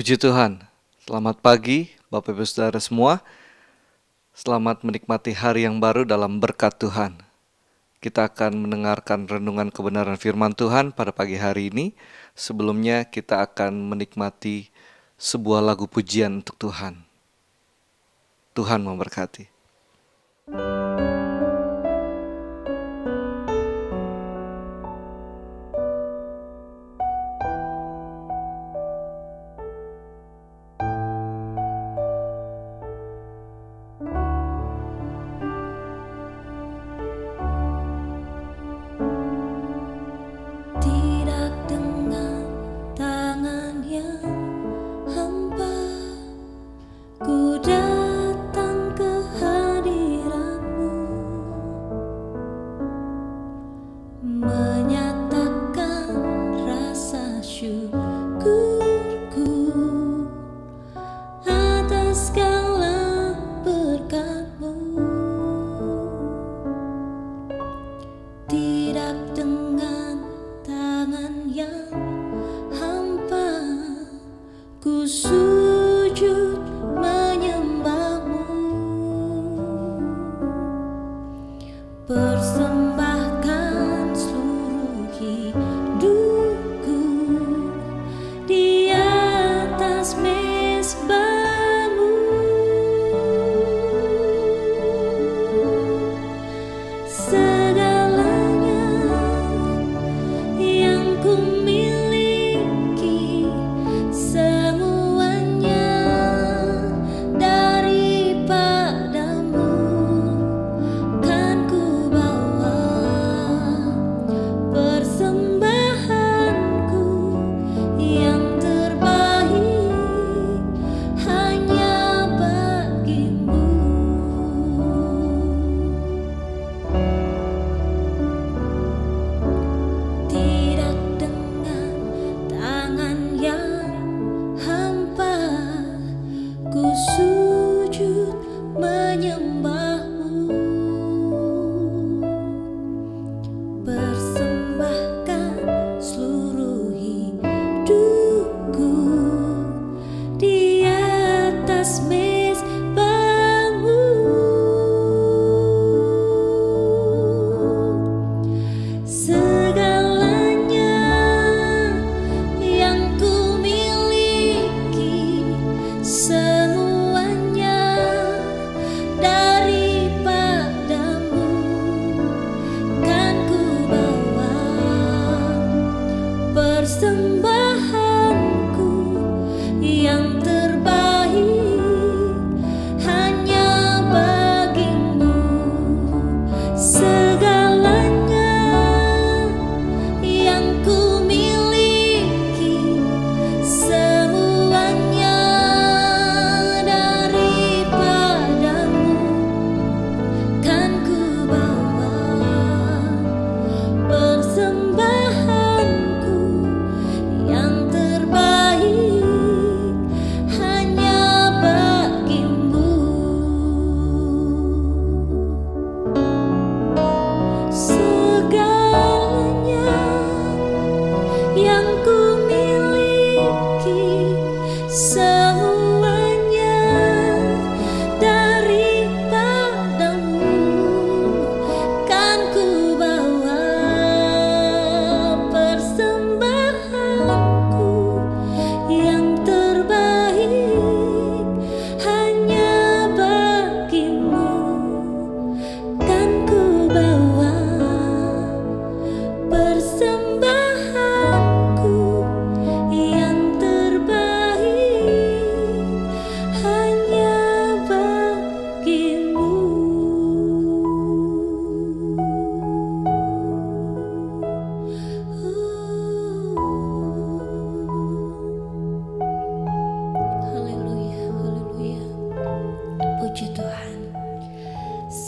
Puji Tuhan, selamat pagi Bapak Ibu Saudara semua. Selamat menikmati hari yang baru dalam berkat Tuhan. Kita akan mendengarkan renungan kebenaran firman Tuhan pada pagi hari ini. Sebelumnya kita akan menikmati sebuah lagu pujian untuk Tuhan. Tuhan memberkati.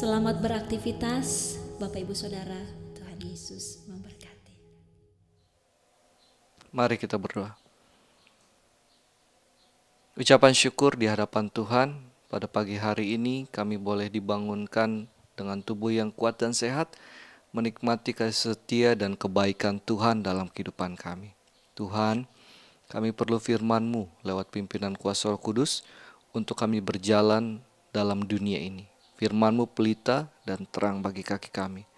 Selamat beraktivitas Bapak Ibu Saudara, Tuhan Yesus memberkati. Mari kita berdoa. Ucapan syukur di hadapan Tuhan, pada pagi hari ini kami boleh dibangunkan dengan tubuh yang kuat dan sehat, menikmati kasih setia dan kebaikan Tuhan dalam kehidupan kami. Tuhan, Kami perlu firman-Mu lewat pimpinan kuasa Roh Kudus untuk kami berjalan dalam dunia ini. Firman-Mu pelita dan terang bagi kaki kami.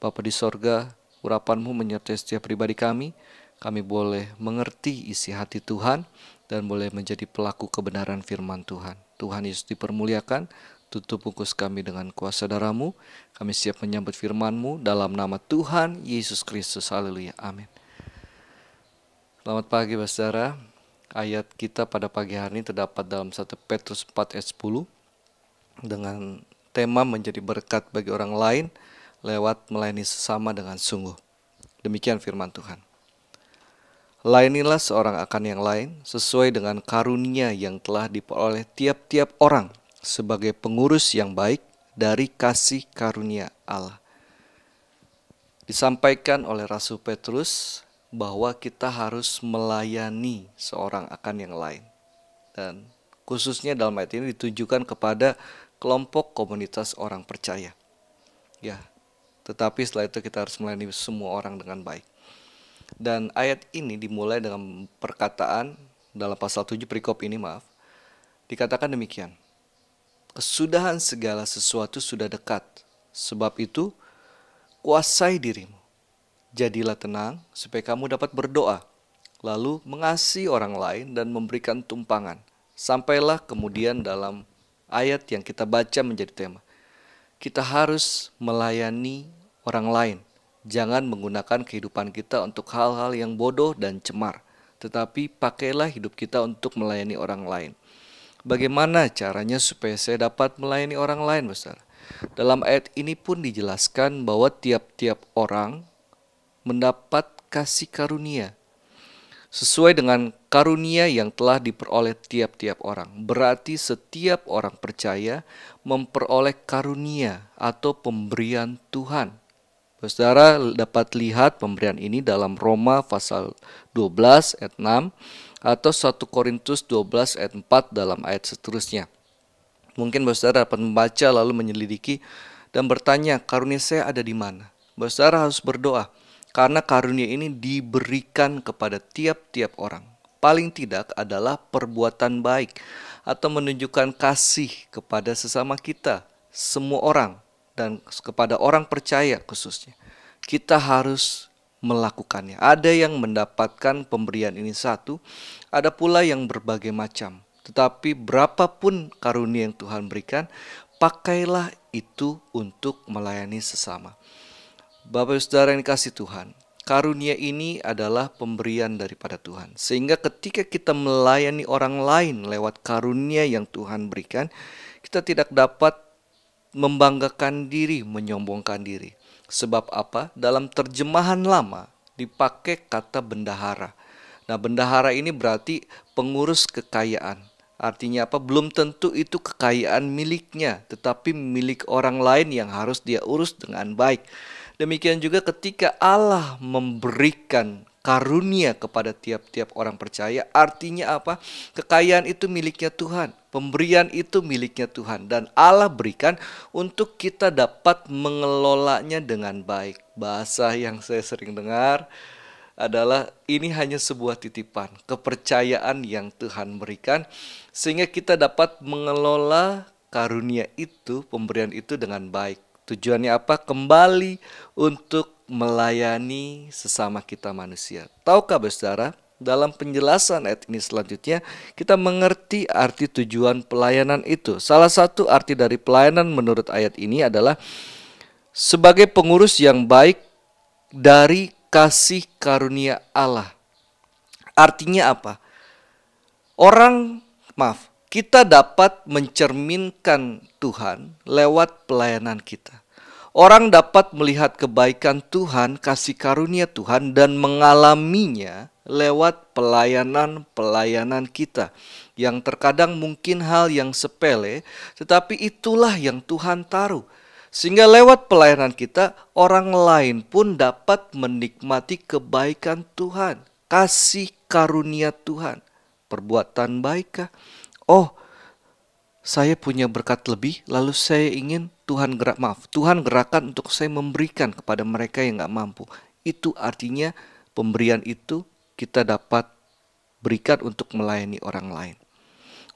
Bapa di sorga, urapan-Mu menyertai setiap pribadi kami. Kami boleh mengerti isi hati Tuhan dan boleh menjadi pelaku kebenaran firman Tuhan. Tuhan Yesus dipermuliakan. Tutup bungkus kami dengan kuasa darah-Mu. Kami siap menyambut firman-Mu dalam nama Tuhan Yesus Kristus. Haleluya. Amin. Selamat pagi, saudara. Ayat kita pada pagi hari ini terdapat dalam 1 Petrus 4 ayat 10 dengan tema menjadi berkat bagi orang lain lewat melayani sesama dengan sungguh. Demikian firman Tuhan. Layanilah seorang akan yang lain sesuai dengan karunia yang telah diperoleh tiap-tiap orang sebagai pengurus yang baik dari kasih karunia Allah. Disampaikan oleh Rasul Petrus bahwa kita harus melayani seorang akan yang lain. Dan khususnya dalam ayat ini ditujukan kepada kelompok komunitas orang percaya. Ya, tetapi setelah itu kita harus melayani semua orang dengan baik. Dan ayat ini dimulai dengan perkataan dalam pasal 7 perikop ini, dikatakan demikian. Kesudahan segala sesuatu sudah dekat. Sebab itu, kuasai dirimu. Jadilah tenang supaya kamu dapat berdoa, lalu mengasihi orang lain dan memberikan tumpangan. Sampailah kemudian dalam ayat yang kita baca menjadi tema. Kita harus melayani orang lain. Jangan menggunakan kehidupan kita untuk hal-hal yang bodoh dan cemar, tetapi pakailah hidup kita untuk melayani orang lain. Bagaimana caranya supaya saya dapat melayani orang lain, besar? Dalam ayat ini pun dijelaskan bahwa tiap-tiap orang mendapat kasih karunia sesuai dengan karunia yang telah diperoleh tiap-tiap orang. Berarti setiap orang percaya memperoleh karunia atau pemberian Tuhan. Saudara dapat lihat pemberian ini dalam Roma pasal 12 ayat 6 atau 1 Korintus 12 ayat 4 dalam ayat seterusnya. Mungkin saudara dapat membaca lalu menyelidiki dan bertanya, karunia saya ada di mana? Saudara harus berdoa. Karena karunia ini diberikan kepada tiap-tiap orang. Paling tidak adalah perbuatan baik atau menunjukkan kasih kepada sesama kita, semua orang, dan kepada orang percaya khususnya. Kita harus melakukannya. Ada yang mendapatkan pemberian ini satu, ada pula yang berbagai macam. Tetapi berapapun karunia yang Tuhan berikan, pakailah itu untuk melayani sesama. Bapak Saudara yang dikasih Tuhan, karunia ini adalah pemberian daripada Tuhan. Sehingga ketika kita melayani orang lain lewat karunia yang Tuhan berikan, kita tidak dapat membanggakan diri, menyombongkan diri. Sebab apa? Dalam terjemahan lama dipakai kata bendahara. Nah, bendahara ini berarti pengurus kekayaan. Artinya apa? Belum tentu itu kekayaan miliknya, tetapi milik orang lain yang harus dia urus dengan baik. Demikian juga ketika Allah memberikan karunia kepada tiap-tiap orang percaya, artinya apa? Kekayaan itu miliknya Tuhan, pemberian itu miliknya Tuhan, dan Allah berikan untuk kita dapat mengelolanya dengan baik. Bahasa yang saya sering dengar adalah ini hanya sebuah titipan, kepercayaan yang Tuhan berikan, sehingga kita dapat mengelola karunia itu, pemberian itu dengan baik. Tujuannya apa? Kembali untuk melayani sesama kita manusia. Tahukah saudara, dalam penjelasan ayat ini selanjutnya, kita mengerti arti tujuan pelayanan itu. Salah satu arti dari pelayanan menurut ayat ini adalah sebagai pengurus yang baik dari kasih karunia Allah. Artinya apa? Kita dapat mencerminkan Tuhan lewat pelayanan kita. Orang dapat melihat kebaikan Tuhan, kasih karunia Tuhan, dan mengalaminya lewat pelayanan-pelayanan kita. Yang terkadang mungkin hal yang sepele, tetapi itulah yang Tuhan taruh. Sehingga lewat pelayanan kita, orang lain pun dapat menikmati kebaikan Tuhan, kasih karunia Tuhan. Perbuatan baikkah? Oh, saya punya berkat lebih, lalu saya ingin Tuhan gerakan untuk saya memberikan kepada mereka yang gak mampu. Itu artinya pemberian itu kita dapat berikan untuk melayani orang lain.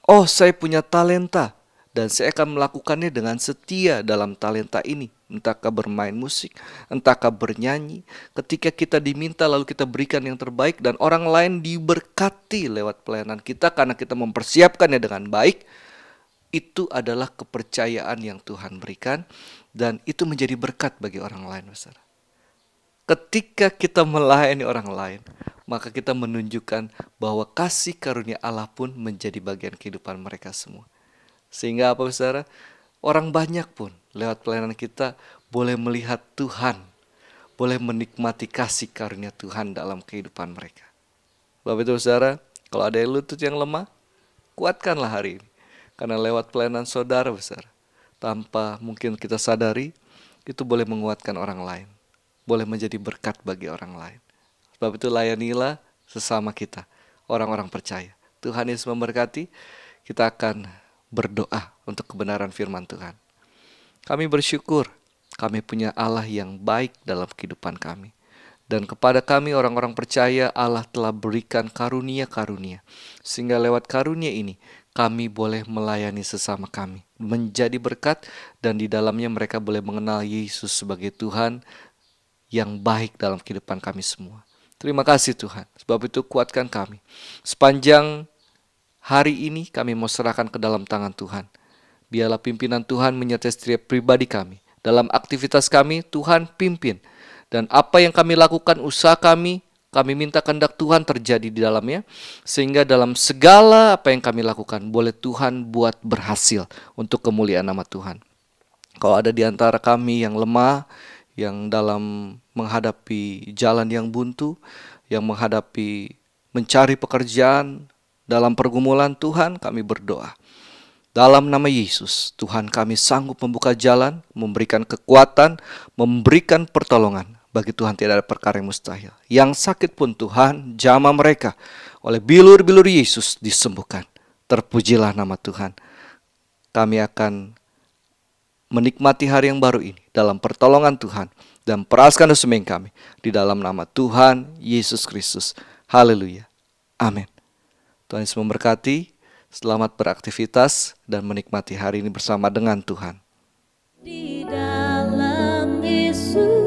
Oh, saya punya talenta dan saya akan melakukannya dengan setia dalam talenta ini. Entahkah bermain musik, entahkah bernyanyi. Ketika kita diminta lalu kita berikan yang terbaik dan orang lain diberkati lewat pelayanan kita karena kita mempersiapkannya dengan baik. Itu adalah kepercayaan yang Tuhan berikan dan itu menjadi berkat bagi orang lain, saudara. Ketika kita melayani orang lain, maka kita menunjukkan bahwa kasih karunia Allah pun menjadi bagian kehidupan mereka semua. Sehingga apa, saudara? Orang banyak pun lewat pelayanan kita boleh melihat Tuhan, boleh menikmati kasih karunia Tuhan dalam kehidupan mereka. Bapak itu, saudara, kalau ada lutut yang lemah, kuatkanlah hari ini. Karena lewat pelayanan saudara, saudara, tanpa mungkin kita sadari, itu boleh menguatkan orang lain, boleh menjadi berkat bagi orang lain. Sebab itu layanilah sesama kita, orang-orang percaya. Tuhan Yesus memberkati. Kita akan berdoa untuk kebenaran firman Tuhan. Kami bersyukur kami punya Allah yang baik dalam kehidupan kami. Dan kepada kami orang-orang percaya Allah telah berikan karunia-karunia. Sehingga lewat karunia ini kami boleh melayani sesama kami, menjadi berkat, dan di dalamnya mereka boleh mengenal Yesus sebagai Tuhan yang baik dalam kehidupan kami semua. Terima kasih Tuhan, sebab itu kuatkan kami. Sepanjang hari ini kami mau serahkan ke dalam tangan Tuhan. Biarlah pimpinan Tuhan menyertai setiap pribadi kami. Dalam aktivitas kami, Tuhan pimpin. Dan apa yang kami lakukan, usaha kami minta kehendak Tuhan terjadi di dalamnya. Sehingga dalam segala apa yang kami lakukan, boleh Tuhan buat berhasil untuk kemuliaan nama Tuhan. Kalau ada di antara kami yang lemah, yang dalam menghadapi jalan yang buntu, yang menghadapi mencari pekerjaan, dalam pergumulan, Tuhan kami berdoa. Dalam nama Yesus, Tuhan kami sanggup membuka jalan, memberikan kekuatan, memberikan pertolongan. Bagi Tuhan tidak ada perkara yang mustahil. Yang sakit pun Tuhan jamah mereka oleh bilur-bilur Yesus disembuhkan. Terpujilah nama Tuhan. Kami akan menikmati hari yang baru ini dalam pertolongan Tuhan dan peraskan dosa kami di dalam nama Tuhan Yesus Kristus. Haleluya. Amin. Tuhan Yesus memberkati. Selamat beraktivitas dan menikmati hari ini bersama dengan Tuhan. Di dalam Yesus.